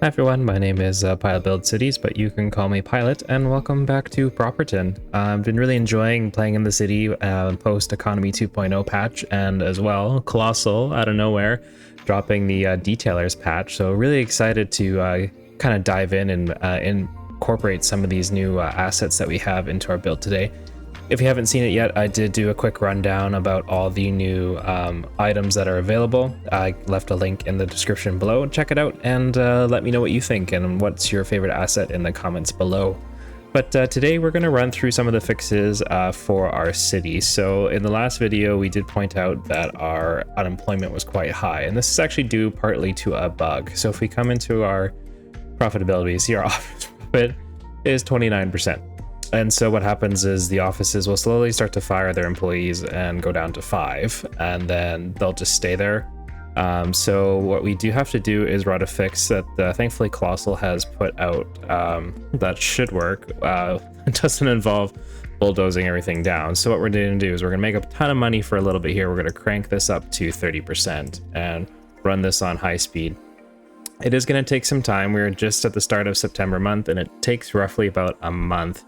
Hi everyone, my name is Pilot Build Cities, but you can call me Pilot, and welcome back to Properton. I've been really enjoying playing in the city post Economy 2.0 patch, and as well, Colossal out of nowhere dropping the Detailers patch. So really excited to kind of dive in and incorporate some of these new assets that we have into our build today. If you haven't seen it yet, I did do a quick rundown about all the new items that are available. I left a link in the description below. Check it out and let me know what you think and what's your favorite asset in the comments below. But today we're going to run through some of the fixes for our city. So in the last video, we did point out that our unemployment was quite high, and this is actually due partly to a bug. So if we come into our profitability, see our office profit is 29%. And so what happens is the offices will slowly start to fire their employees and go down to 5, and then they'll just stay there. So what we do have to do is run a fix that thankfully Colossal has put out that should work. It doesn't involve bulldozing everything down. So what we're going to do is we're going to make a ton of money for a little bit here. We're going to crank this up to 30% and run this on high speed. It is going to take some time. We're just at the start of September month, and it takes roughly about a month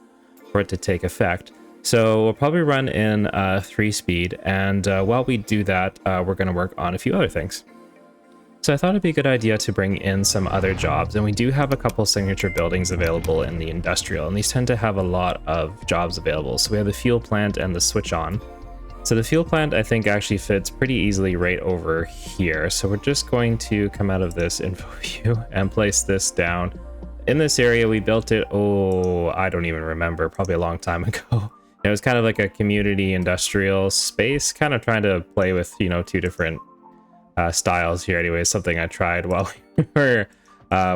for it to take effect. So we'll probably run in 3 speed, and while we do that, we're going to work on a few other things. So I thought it'd be a good idea to bring in some other jobs, and we do have a couple signature buildings available in the industrial, and these tend to have a lot of jobs available. So we have the fuel plant and the switch on. So the fuel plant I think actually fits pretty easily right over here. So we're just going to come out of this info view and place this down. In this area, we built it, I don't even remember, probably a long time ago. It was kind of like a community industrial space, kind of trying to play with, two different styles here. Anyway, something I tried while we were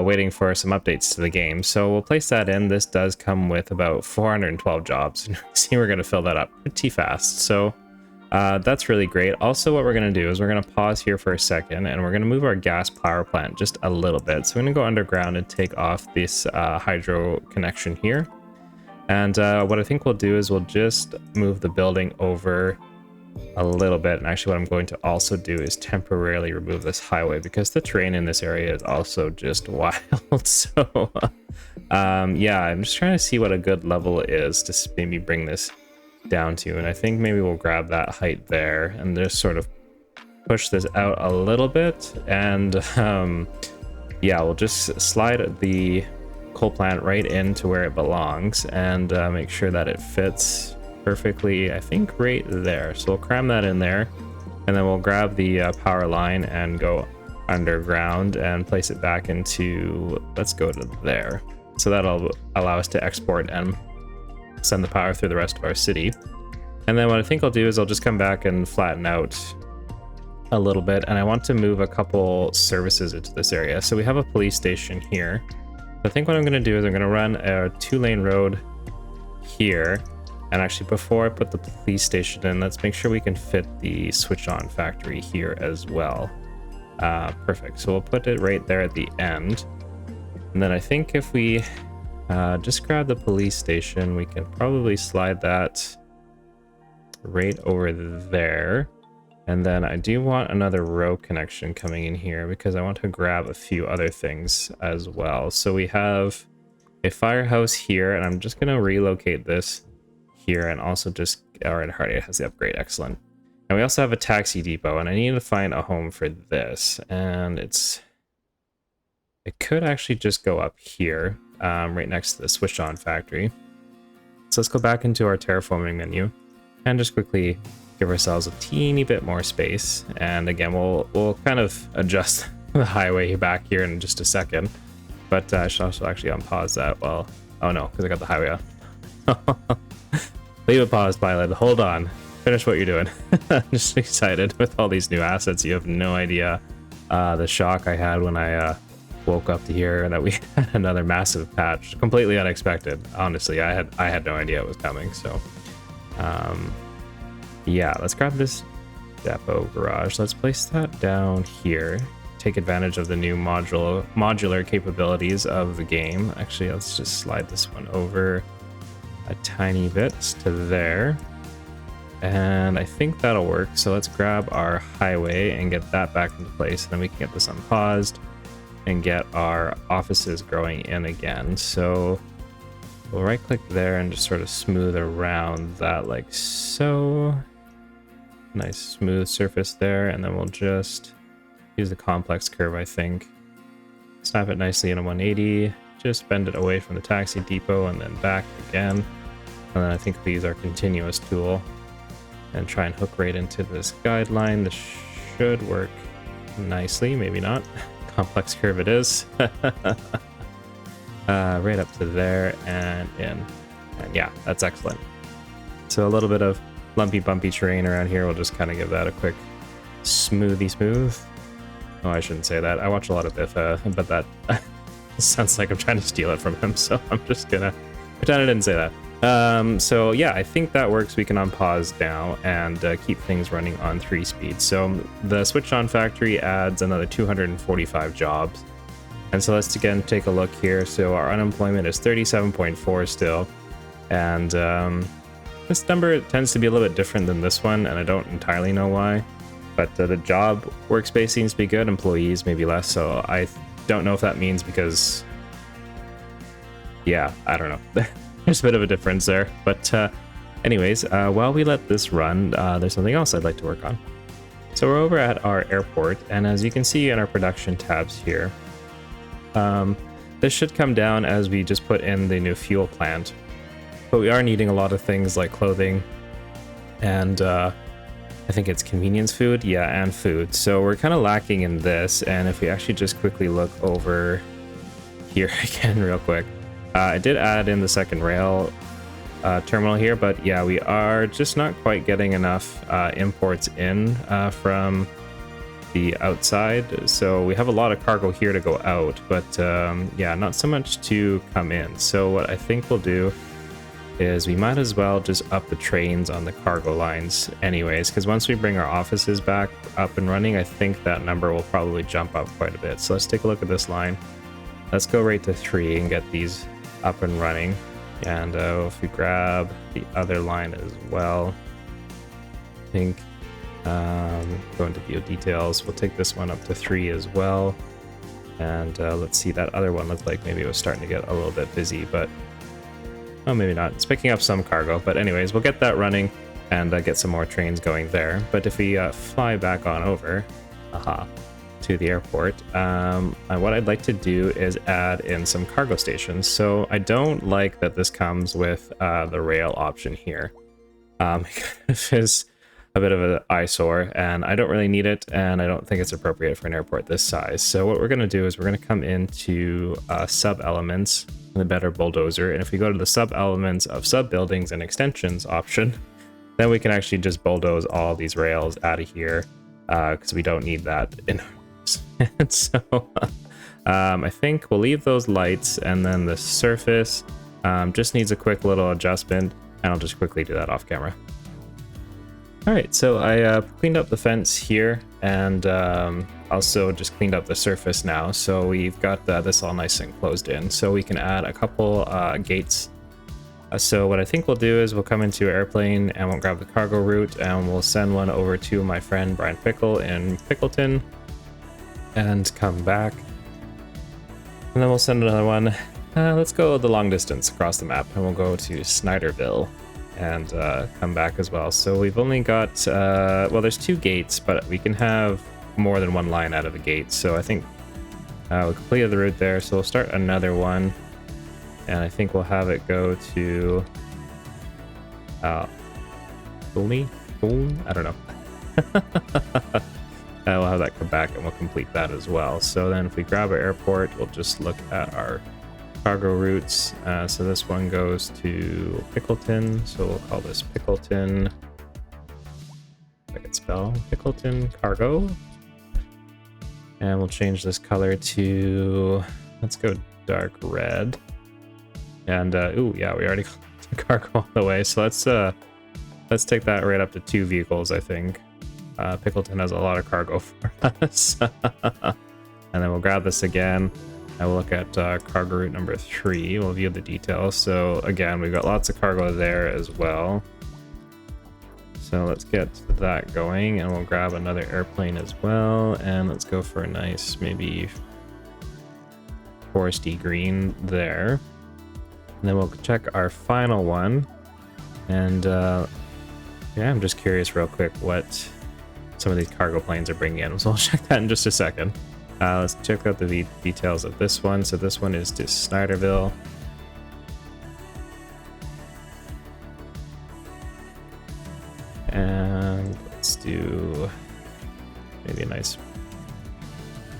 waiting for some updates to the game. So we'll place that in. This does come with about 412 jobs. And see, we're going to fill that up pretty fast. So that's really great. Also, what we're going to do is we're going to pause here for a second, and we're going to move our gas power plant just a little bit. So we're going to go underground and take off this hydro connection here. And what I think we'll do is we'll just move the building over a little bit. And actually what I'm going to also do is temporarily remove this highway because the terrain in this area is also just wild. So yeah, I'm just trying to see what a good level is to maybe bring this down to, and I think maybe we'll grab that height there and just sort of push this out a little bit, and yeah, we'll just slide the coal plant right into where it belongs and make sure that it fits perfectly, I think right there. So we'll cram that in there, and then we'll grab the power line and go underground and place it back into, let's go to there. So that'll allow us to export and send the power through the rest of our city. And then what I think I'll do is I'll just come back and flatten out a little bit, and I want to move a couple services into this area. So we have a police station here. I think what I'm going to do is I'm going to run a 2-lane road here, and actually before I put the police station in, let's make sure we can fit the switch on factory here as well. Perfect. So we'll put it right there at the end, and then I think if we just grab the police station, we can probably slide that right over there. And then I do want another row connection coming in here because I want to grab a few other things as well. So we have a firehouse here, and I'm just going to relocate this here, and also just, all right, Hardy has the upgrade, excellent. And we also have a taxi depot, and I need to find a home for this, and it could actually just go up here. Right next to the switch on factory. So let's go back into our terraforming menu and just quickly give ourselves a teeny bit more space. And again, we'll kind of adjust the highway back here in just a second. But I should also actually unpause that. Well, oh no, because I got the highway on. Leave it paused, Pilot. Hold on. Finish what you're doing. I'm just excited with all these new assets. You have no idea the shock I had when I woke up to hear that we had another massive patch, completely unexpected. Honestly, I had no idea it was coming. So yeah, let's grab this depot garage. Let's place that down here, take advantage of the new modular capabilities of the game. Actually, let's just slide this one over a tiny bit to there, and I think that'll work. So let's grab our highway and get that back into place, and then we can get this unpaused. and get our offices growing in again. So we'll right click there and just sort of smooth around that like so. Nice smooth surface there, and then we'll just use the complex curve, I think. Snap it nicely in a 180, just bend it away from the taxi depot and then back again. And then I think we use our continuous tool and try and hook right into this guideline. This should work nicely, maybe not. Complex curve it is. Right up to there and in. And yeah, that's excellent. So a little bit of lumpy bumpy terrain around here, we'll just kind of give that a quick smooth. Oh, I shouldn't say that. I watch a lot of Biff, but that sounds like I'm trying to steal it from him, so I'm just gonna pretend I didn't say that. So yeah, I think that works. We can unpause now and keep things running on 3 speed. So the switch on factory adds another 245 jobs. And so let's again take a look here. So our unemployment is 37.4 still. And this number tends to be a little bit different than this one, and I don't entirely know why. But the job workspace seems to be good, employees maybe less, so I don't know if that means because... yeah, I don't know. There's a bit of a difference there. But anyways, while we let this run, there's something else I'd like to work on. So we're over at our airport, and as you can see in our production tabs here, this should come down as we just put in the new fuel plant. But we are needing a lot of things like clothing and I think it's convenience food, yeah, and food. So we're kind of lacking in this, and if we actually just quickly look over here again real quick, I did add in the second rail terminal here, but yeah, we are just not quite getting enough imports in from the outside. So we have a lot of cargo here to go out, but yeah, not so much to come in. So what I think we'll do is we might as well just up the trains on the cargo lines anyways, because once we bring our offices back up and running, I think that number will probably jump up quite a bit. So let's take a look at this line. Let's go right to 3 and get these up and running. And if we grab the other line as well, I think go into view details, we'll take this one up to 3 as well. And let's see, that other one looked like maybe it was starting to get a little bit busy, but oh, maybe not. It's picking up some cargo, but anyways, we'll get that running and get some more trains going there. But if we fly back on over, to the airport, what I'd like to do is add in some cargo stations. So I don't like that this comes with the rail option here. It is a bit of an eyesore, and I don't really need it, and I don't think it's appropriate for an airport this size. So what we're going to do is we're going to come into sub-elements, the better bulldozer, and if we go to the sub-elements of sub-buildings and extensions option, then we can actually just bulldoze all these rails out of here, because we don't need that in ours. And so I think we'll leave those lights, and then the surface just needs a quick little adjustment, and I'll just quickly do that off camera. Alright, so I cleaned up the fence here, and also just cleaned up the surface now, so we've got this all nice and closed in, so we can add a couple gates. So what I think we'll do is we'll come into airplane and we'll grab the cargo route, and we'll send one over to my friend Brian Pickle in Pickleton and come back, and then we'll send another one. Let's go the long distance across the map, and we'll go to Snyderville and come back as well. So we've only got well, there's 2 gates, but we can have more than one line out of the gate. So I think we completed the route there, so we'll start another one, and I think we'll have it go to Boone? I don't know. We'll have that come back, and we'll complete that as well. So then if we grab our airport, we'll just look at our cargo routes. So this one goes to Pickleton, so we'll call this Pickleton, if I can spell, Pickleton Cargo. And we'll change this color to, let's go dark red. And ooh, yeah, we already got the cargo all the way, so let's take that right up to 2 vehicles, I think. Pickleton has a lot of cargo for us. And then we'll grab this again. I will look at cargo route number 3. We'll view the details. So again, we've got lots of cargo there as well. So let's get that going, and we'll grab another airplane as well. And let's go for a nice maybe foresty green there. And then we'll check our final one. And yeah, I'm just curious real quick what some of these cargo planes are bringing in. So I'll check that in just a second. Let's check out the details of this one. So this one is to Snyderville. And let's do maybe a nice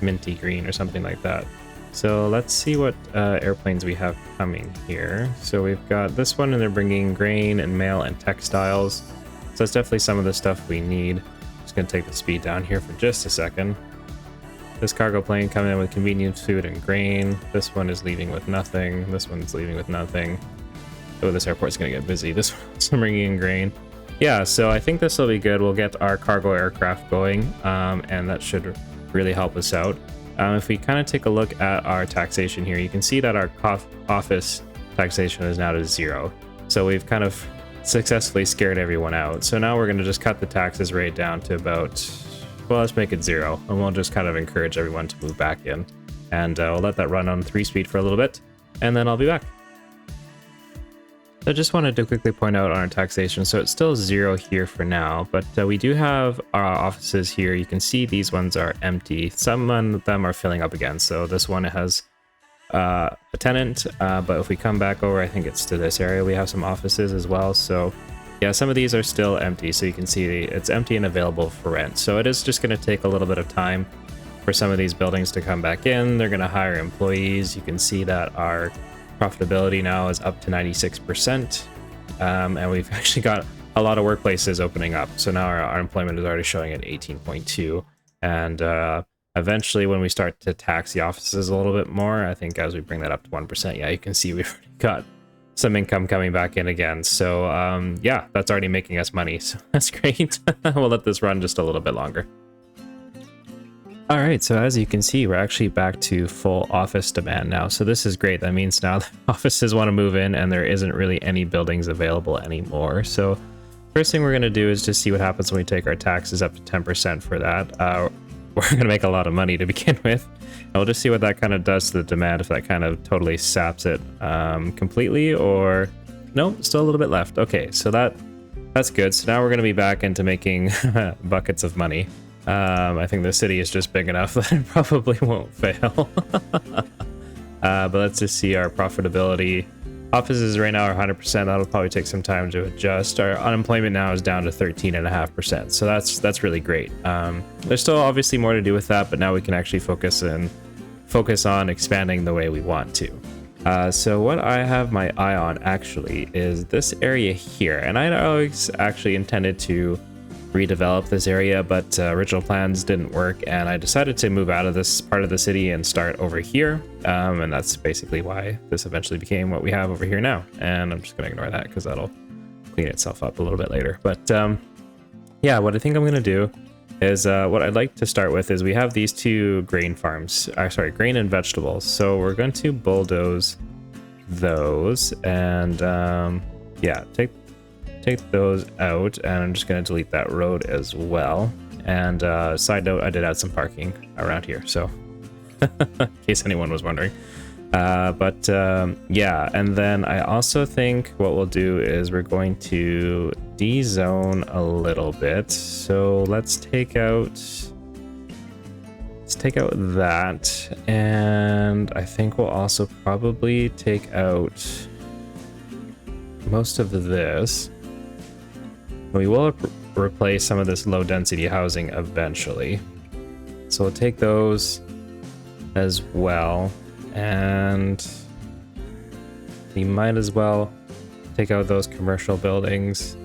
minty green or something like that. So let's see what airplanes we have coming here. So we've got this one, and they're bringing grain and mail and textiles. So that's definitely some of the stuff we need. Just gonna take the speed down here for just a second. This cargo plane coming in with convenience food and grain. This one is leaving with nothing. This one's leaving with nothing. Oh, this airport's gonna get busy. This one's bringing in grain. Yeah, so I think this will be good. We'll get our cargo aircraft going, and that should really help us out. If we kind of take a look at our taxation here, you can see that our office taxation is now to 0. So we've kind of successfully scared everyone out. So now we're going to just cut the taxes rate down to about, well, let's make it 0. And we'll just kind of encourage everyone to move back in. And we'll let that run on 3-speed for a little bit, and then I'll be back. I just wanted to quickly point out on our taxation, so it's still 0 here for now, but we do have our offices here. You can see these ones are empty. Some of them are filling up again, so this one has a tenant, but if we come back over, I think it's to this area, we have some offices as well. So yeah, some of these are still empty, so you can see it's empty and available for rent. So it is just going to take a little bit of time for some of these buildings to come back in. They're going to hire employees. You can see that our profitability now is up to 96%, and we've actually got a lot of workplaces opening up. So now our employment is already showing at 18.2, and eventually when we start to tax the offices a little bit more, I think as we bring that up to 1%, yeah, you can see we've already got some income coming back in again. So yeah, that's already making us money, so that's great. We'll let this run just a little bit longer. All right, so as you can see, we're actually back to full office demand now. So this is great. That means now the offices want to move in, and there isn't really any buildings available anymore. So first thing we're going to do is just see what happens when we take our taxes up to 10% for that. We're going to make a lot of money to begin with. And we'll just see what that kind of does to the demand, if that kind of totally saps it completely, or no, still a little bit left. Okay, so that's good. So now we're going to be back into making buckets of money. I think the city is just big enough that it probably won't fail. But let's just see our profitability. Offices right now are 100%. That'll probably take some time to adjust. Our unemployment now is down to 13.5%. So that's really great. There's still obviously more to do with that, but now we can actually focus on expanding the way we want to. So what I have my eye on actually is this area here. And I always actually intended to redevelop this area, but original plans didn't work, and I decided to move out of this part of the city and start over here, and that's basically why this eventually became what we have over here now. And I'm just gonna ignore that because that'll clean itself up a little bit later. But yeah, what I think I'm gonna do is what I'd like to start with is we have these two grain farms, sorry, grain and vegetables. So we're going to bulldoze those, and yeah, take those out, and I'm just going to delete that road as well. And side note, I did add some parking around here, so in case anyone was wondering. But yeah, and then I also think what we'll do is we're going to de-zone a little bit. So let's take out that, and I think we'll also probably take out most of this. We will replace some of this low density housing eventually. So we'll take those as well, and you might as well take out those commercial buildings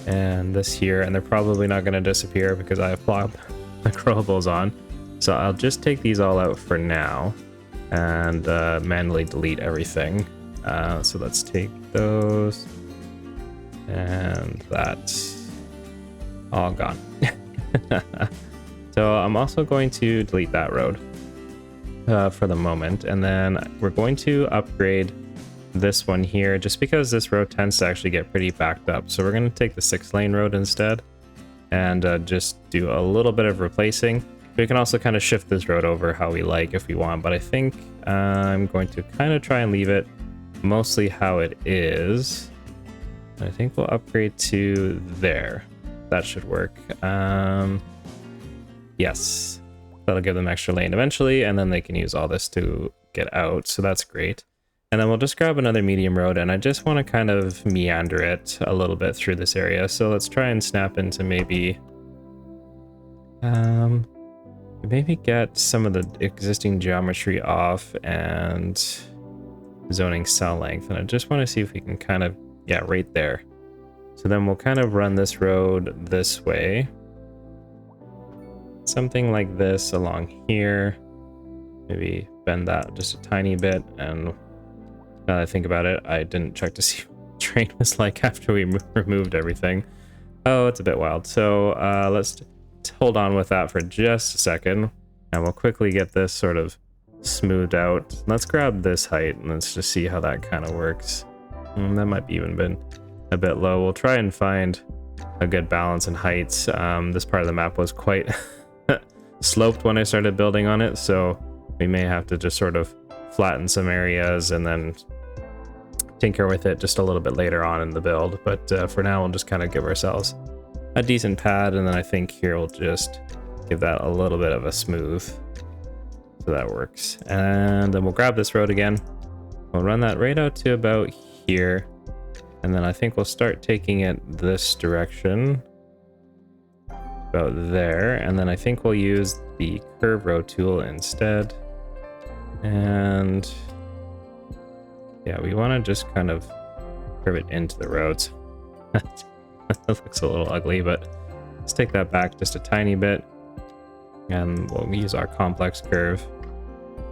and this here, and they're probably not going to disappear because I have plopped the growables on. So I'll just take these all out for now and manually delete everything. So let's take those. And that's all gone. So I'm also going to delete that road for the moment, and then we're going to upgrade this one here just because this road tends to actually get pretty backed up. So we're going to take the 6-lane road instead and just do a little bit of replacing. We can also kind of shift this road over how we like if we want, but I think I'm going to kind of try and leave it mostly how it is. I think we'll upgrade to there. That should work. Yes, that'll give them extra lane eventually, and then they can use all this to get out, so that's great. And then we'll just grab another medium road, and I just want to kind of meander it a little bit through this area. So let's try and snap into maybe get some of the existing geometry off and zoning cell length. And I just want to see if we can kind of, yeah, right there. So then we'll kind of run this road this way. Something like this along here. Maybe bend that just a tiny bit. And now that I think about it, I didn't check to see what the terrain was like after we removed everything. Oh, it's a bit wild. So let's hold on with that for just a second. And we'll quickly get this sort of smoothed out. Let's grab this height and let's just see how that kind of works. That might be even been a bit low. We'll try and find a good balance in heights. This part of the map was quite sloped when I started building on it, so we may have to just sort of flatten some areas and then tinker with it just a little bit later on in the build. But for now, we'll just kind of give ourselves a decent pad, and then I think here we'll just give that a little bit of a smooth, so that works. And then we'll grab this road again. We'll run that right out to about here, and then I think we'll start taking it this direction, about there, and then I think we'll use the curve road tool instead. And yeah, we want to just kind of curve it into the roads. That looks a little ugly, but let's take that back just a tiny bit, and we'll use our complex curve,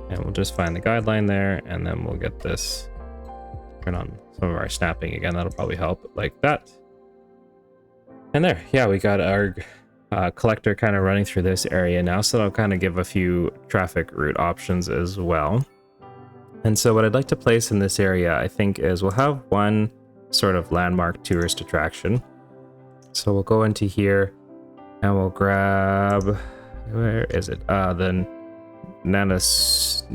and we'll just find the guideline there, and then we'll get this, turn on some of our snapping again. That'll probably help, like that. And there, yeah, we got our collector kind of running through this area now, so that'll kind of give a few traffic route options as well. And so what I'd like to place in this area, I think, is we'll have one sort of landmark tourist attraction. So we'll go into here and we'll grab, where is it? The Nasinula?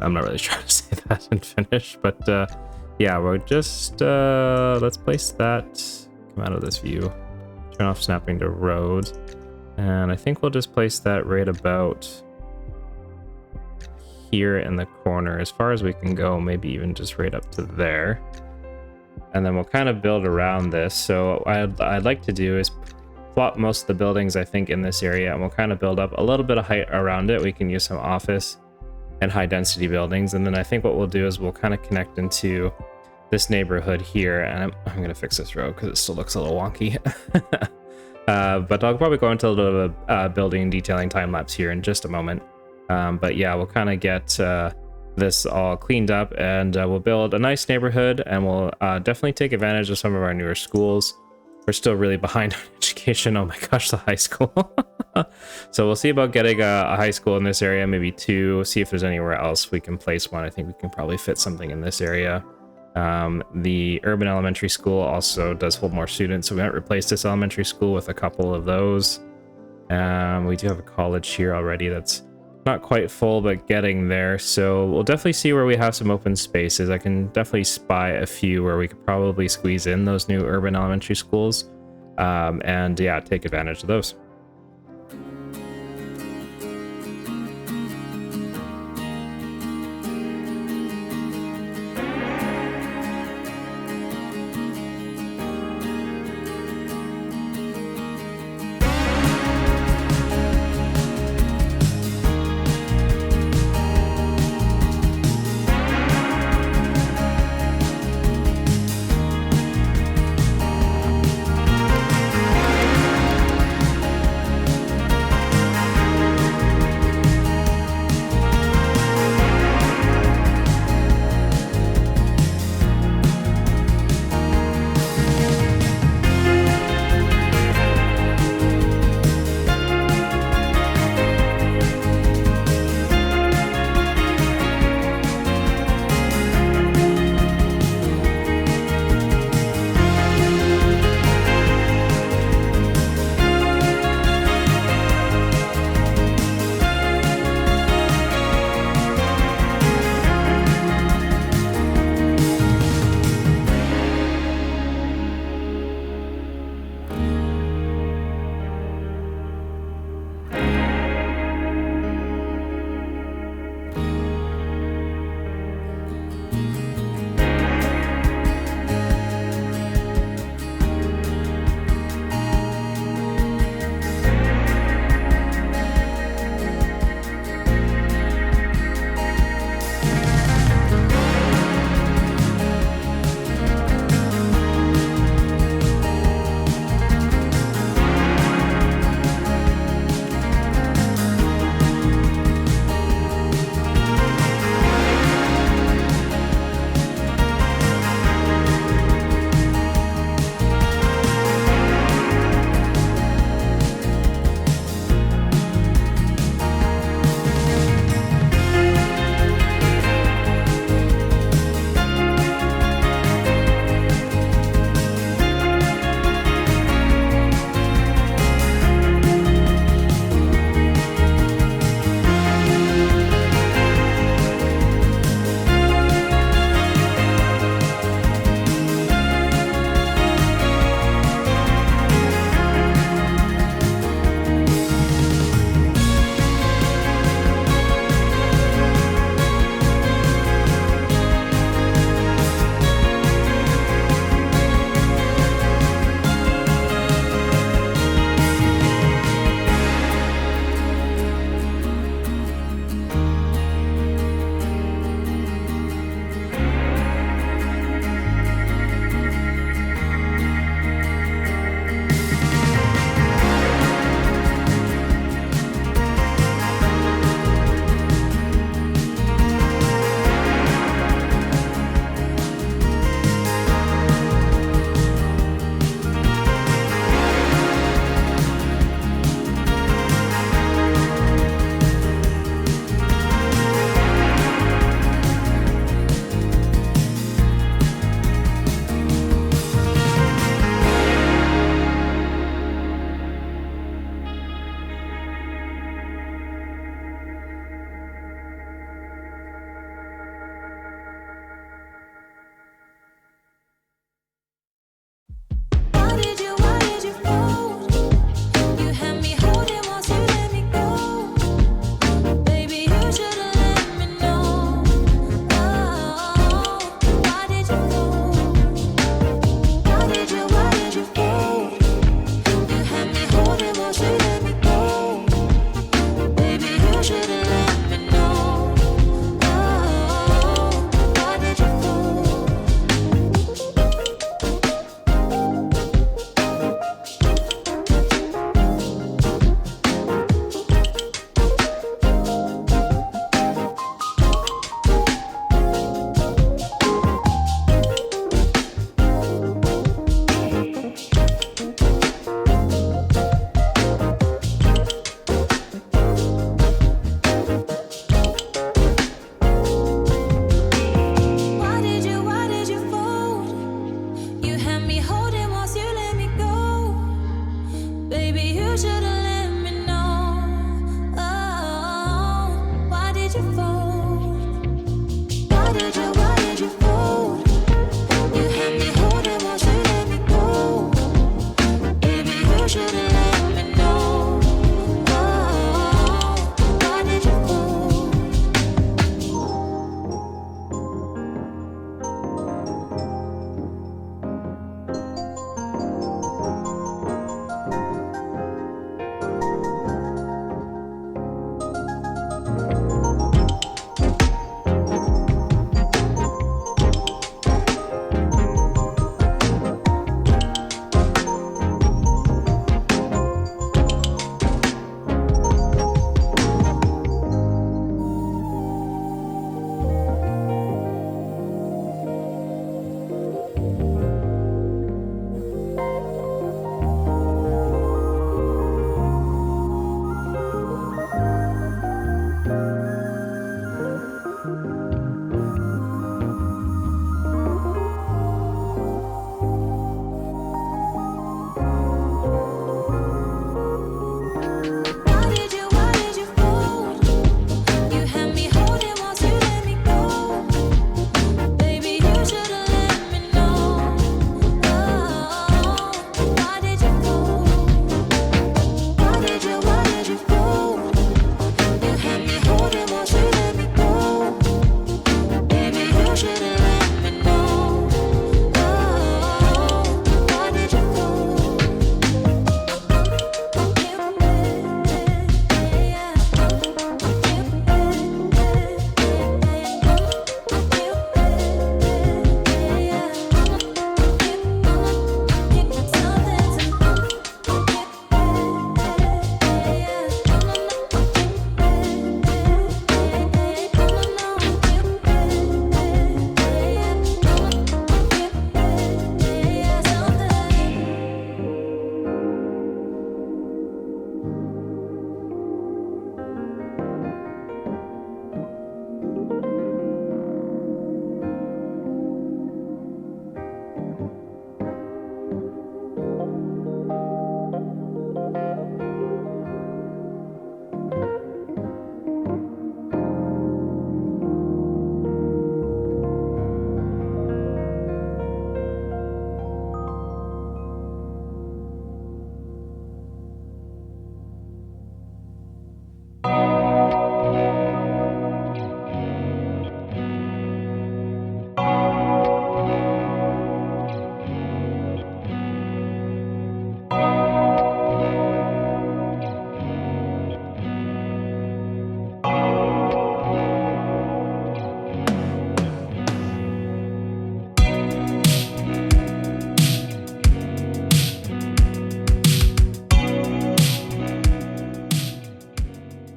I'm not really sure how to say that in Finnish, but yeah, we'll just, let's place that, come out of this view, turn off snapping to road, and I think we'll just place that right about here in the corner as far as we can go, maybe even just right up to there. And then we'll kind of build around this. So what I'd like to do is plot most of the buildings, I think, in this area, and we'll kind of build up a little bit of height around it. We can use some office and high density buildings. And then I think what we'll do is we'll kind of connect into this neighborhood here. And I'm going to fix this road because it still looks a little wonky. But I'll probably go into a little bit of building detailing time lapse here in just a moment. But yeah, we'll kind of get this all cleaned up, and we'll build a nice neighborhood, and we'll definitely take advantage of some of our newer schools. We're still really behind on education. Oh my gosh, the high school. So we'll see about getting a high school in this area, maybe two, see if there's anywhere else we can place one. I think we can probably fit something in this area. The urban elementary school also does hold more students, so we might replace this elementary school with a couple of those. We do have a college here already that's not quite full, but getting there. So we'll definitely see where we have some open spaces. I can definitely spy a few where we could probably squeeze in those new urban elementary schools. And yeah, take advantage of those.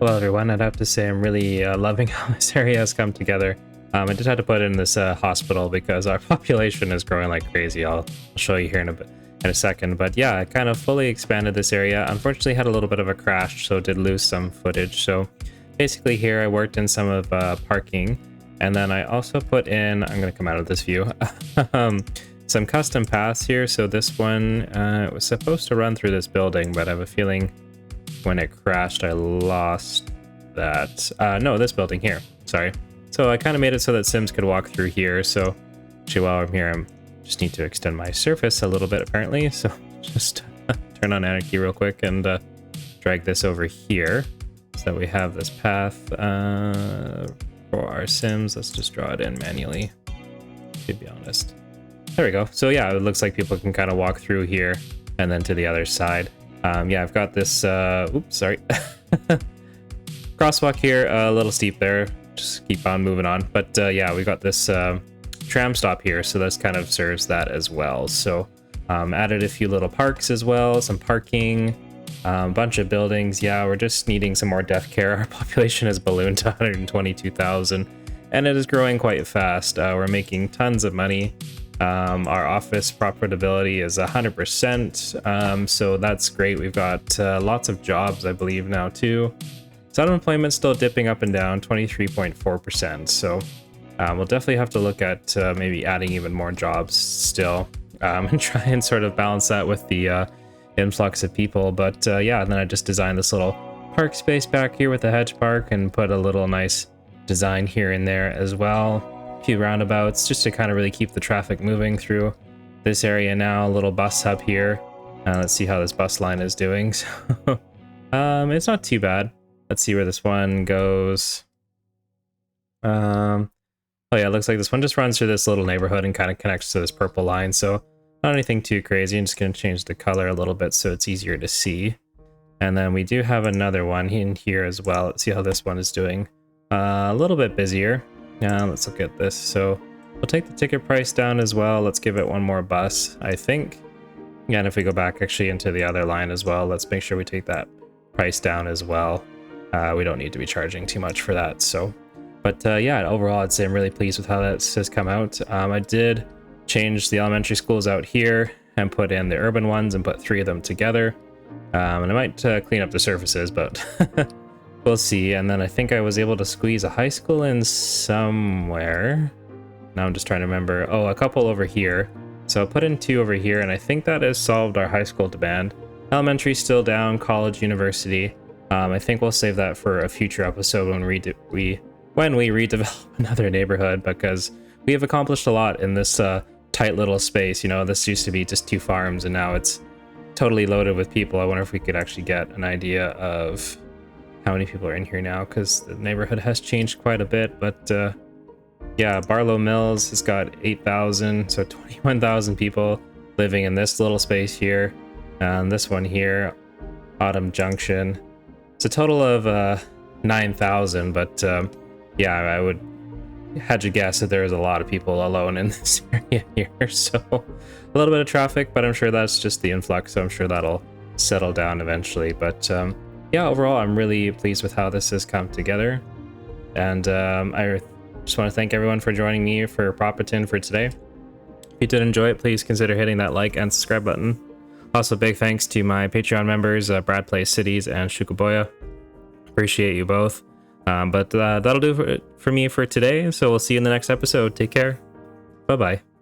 Hello everyone, I'd have to say I'm really loving how this area has come together. I just had to put in this hospital because our population is growing like crazy. I'll show you here in a second. But yeah, I kind of fully expanded this area. Unfortunately had a little bit of a crash, so did lose some footage. So basically here I worked in some of parking, and then I also put in, I'm going to come out of this view, some custom paths here. So this one was supposed to run through this building, but I have a feeling when it crashed I lost that. No, this building here, sorry. So I kind of made it so that Sims could walk through here. So actually while I'm here, I just need to extend my surface a little bit apparently. So just turn on Anarchy real quick and drag this over here so that we have this path for our Sims. Let's just draw it in manually, to be honest. There we go. So yeah, it looks like people can kind of walk through here and then to the other side. Yeah, I've got this, oops, sorry. Crosswalk here, a little steep there. Just keep on moving on. But yeah, we got this tram stop here, so this kind of serves that as well. So added a few little parks as well, some parking, a bunch of buildings. Yeah, we're just needing some more death care. Our population has ballooned to 122,000, and it is growing quite fast. We're making tons of money. Our office profitability is 100%, so that's great. We've got lots of jobs, I believe, now too. So unemployment still dipping up and down, 23.4%. So we'll definitely have to look at maybe adding even more jobs still, and try and sort of balance that with the influx of people. But yeah, and then I just designed this little park space back here with the hedge park and put a little nice design here and there as well. Few roundabouts just to kind of really keep the traffic moving through this area now. A little bus hub here. Let's see how this bus line is doing. So it's not too bad. Let's see where this one goes. Oh yeah, it looks like this one just runs through this little neighborhood and kind of connects to this purple line. So not anything too crazy. I'm just going to change the color a little bit so it's easier to see. And then we do have another one in here as well. Let's see how this one is doing. A little bit busier. Now let's look at this. So we'll take the ticket price down as well. Let's give it one more bus, I think. Again, if we go back actually into the other line as well, let's make sure we take that price down as well. We don't need to be charging too much for that. So, but yeah, overall, I'd say I'm really pleased with how that has come out. I did change the elementary schools out here and put in the urban ones and put 3 of them together. And I might clean up the surfaces, but we'll see. And then I think I was able to squeeze a high school in somewhere. Now I'm just trying to remember. Oh, a couple over here. So I'll put in 2 over here, and I think that has solved our high school demand. Elementary still down, college, university. I think we'll save that for a future episode when we redevelop another neighborhood, because we have accomplished a lot in this tight little space. You know, this used to be just 2 farms, and now it's totally loaded with people. I wonder if we could actually get an idea of how many people are in here now, because the neighborhood has changed quite a bit. But yeah, Barlow Mills has got 8,000, so 21,000 people living in this little space here. And this one here, Autumn Junction, it's a total of 9,000. But yeah, I would had you guess that there is a lot of people alone in this area here. So a little bit of traffic, but I'm sure that's just the influx, so I'm sure that'll settle down eventually. But yeah, overall, I'm really pleased with how this has come together. And I just want to thank everyone for joining me for Properton for today. If you did enjoy it, please consider hitting that like and subscribe button. Also, big thanks to my Patreon members, Brad Plays Cities and Shukaboya. Appreciate you both. But that'll do for me for today. So we'll see you in the next episode. Take care. Bye-bye.